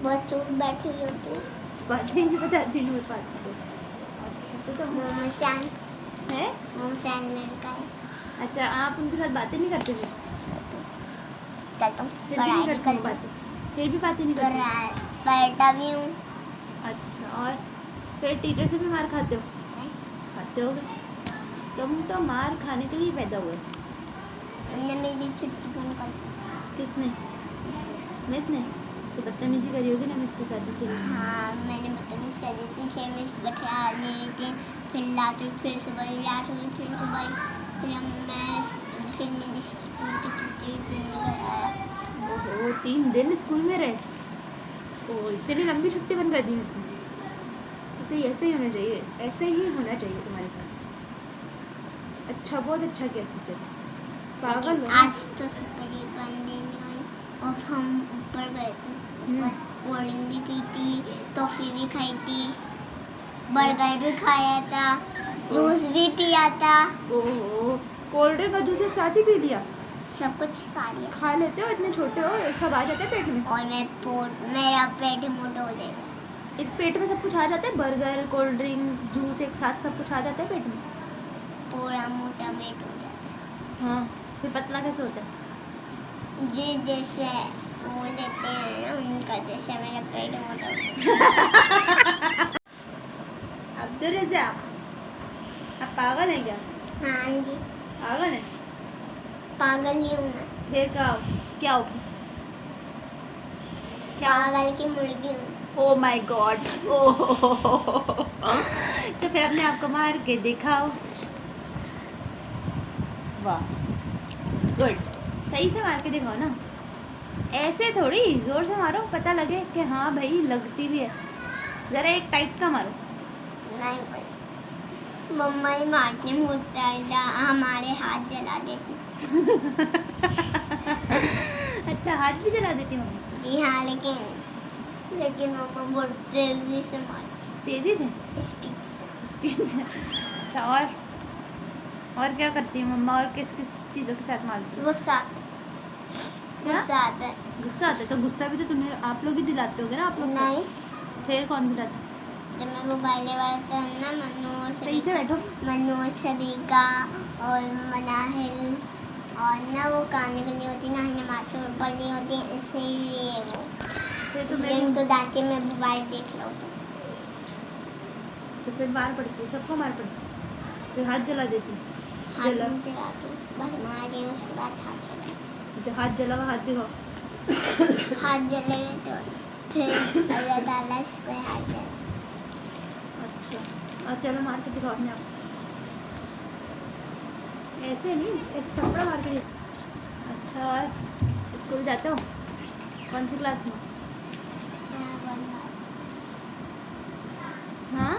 बहुत चुप बैठी हुई होती हूँ। बात ही नहीं बताती नूर फातिमा को। अच्छा तो मोमोसान है, मोमोसान लड़का है। अच्छा आप उनके साथ बातें नहीं करते थे? करता हूँ, फिर भी नहीं करते हो बातें? फिर भी बातें नहीं करते? करता भी हूँ। अच्छा, और फिर टीचर से भी मार खाते हो? खाते हो। तुम तो मार खाने के लिए पैदा हुए। हमने मेरी छुट्टी बंद कर दी। किसने? मिस ने? तो बदतमीजी करी होगी ना मिस के साथ इसीलिए। हाँ मैंने बदतमीजी कर दी थी। 6 मिस बैठा ले थे, फिर रात हुई, फिर सुबह रात हुई, फिर सुबह फिर मेरी स्कूल की छुट्टी, फिर मैं घर आया। ओहो 3 दिन स्कूल में रहे। ओ इतनी लंबी छुट्टी बंद कर दी मिस ने। ऐसे ही होना चाहिए, ऐसे ही होना चाहिए तुम्हारे साथ। अच्छा, बहुत अच्छा किया टीचर। पागल हो। आज तो सुपर बंद नहीं हुई और हम ऊपर गए थे। कोल्ड ड्रिंक भी पी थी, टॉफी भी खाई थी, बर्गर भी खाया था, जूस भी पिया था। ओहो कोल्ड ड्रिंक और जूस एक साथ ही पी लिया? सब कुछ खा लिया। खा लेते हो, इतने छोटे हो, सब आ जाते हैं पेट में? और मेरा पेट मोटा हो जाएगा। एक पेट में सब कुछ आ जाता है? बर्गर कोल्ड ड्रिंक जूस एक साथ सब कुछ आ जाता है पेट में? पूरा मोटा पेट हो जाता है। हाँ, फिर पतला कैसे होता है? जी जैसे वो लेते हैं ना उनका जैसे मेरा पेट मोटा हो जाता है। अब्दुल रज़ाक, आप पागल हैं क्या? हाँ जी पागल है? पागल ही हूँ मैं। फिर क्या हो? पागल की मुर्गी हूँ। Oh my God. तो फिर अपने आप को मार के दिखाओ। वाह गुड, सही से मार के दिखाओ ना, ऐसे थोड़ी जोर से मारो, पता लगे कि हाँ भाई लगती भी है। जरा एक टाइट का मारो। नहीं भाई मम्मा ही मारती होता है, हमारे हाथ जला देती। अच्छा हाथ भी जला देती मम्मी? जी हाँ लेकिन मम्मा बहुत तेजी से मारती। तेजी से? स्पीड से। अच्छा और क्या करती है मम्मा, और किस किस चीज़ों के साथ मारती है? गुस्सा आता है। गुस्सा आता है? तो गुस्सा भी तो तुम्हें आप लोग ही दिलाते होगे ना? आप लोग नहीं, फिर कौन दिलाता है? जब मैं मोबाइल वाला था ना सही से बैठो। मनु सबिका और मनाहिल और ना वो काम निकलनी होती ना, नमाज पढ़नी होती है, इसलिए वो फिर तो उनको डांटे मैं मोबाइल देख लो तो फिर मार पड़ती है, सबको मार पड़ती है, फिर हाथ जला देती है। हाथ जलाती बस मारे, उसके बाद हाथ जला। जो हाथ जला हुआ हाथ दिखाओ। हाथ जले हुए तो फिर अल्लाह ताला इसको हाथ जला। अच्छा और चलो मार के दिखाओ अपने आप। ऐसे नहीं, ऐसे थप्पड़ मार के दिखाओ। अच्छा और स्कूल जाते हो? कौन सी क्लास में? हाँ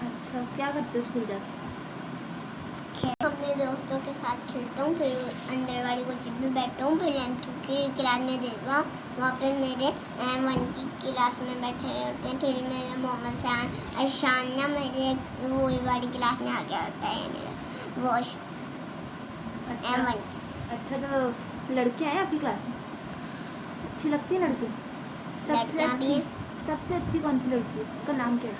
अच्छा, क्या करते हो स्कूल जाके? अपने दोस्तों के साथ खेलता हूँ, फिर अंदर वाली कोचिंग में बैठता हूँ, फिर M2 की क्लास में देखा, वहाँ पे मेरे M1 की क्लास में बैठे होते हैं, फिर मेरे मोहम्मद अशान ना मेरे वो वाली क्लास में आ गया होता है मेरा वो अच्छा, M1। अच्छा तो लड़कियाँ हैं आपकी क्लास में? अच्छी लगती है लड़की? सबसे अच्छी कौन सी लड़की है? उसका नाम क्या है?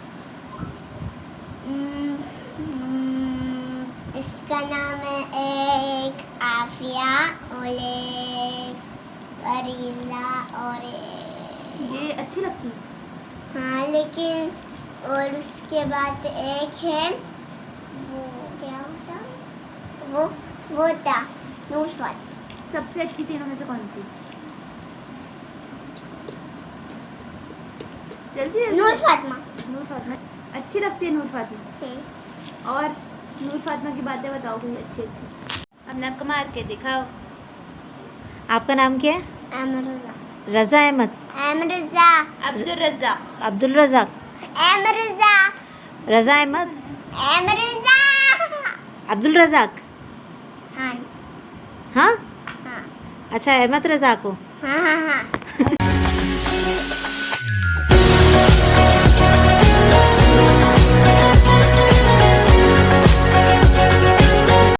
इसका नाम है एक आफिया और एक अरीना और ये अच्छी लगती है? हाँ लेकिन और उसके बाद एक है वो क्या होता वो था नूसफात। सबसे अच्छी तीनों में से कौन सी? जल्दी नूर फातिमा। नूर फातिमा अच्छी लगती है? नूर फातिमा और नूर फातिमा की बातें बताओ कोई अच्छी अच्छी, अपने आप को मार के दिखाओ। आपका नाम क्या है? रज़ा अहमद। अब्दुल रज़ाक। अब्दुल रज़ाक। रज़ा अहमद। अब्दुल रज़ाक। हाँ हाँ हाँ अच्छा अहमद रज़ाक हो। हाँ हाँ हाँ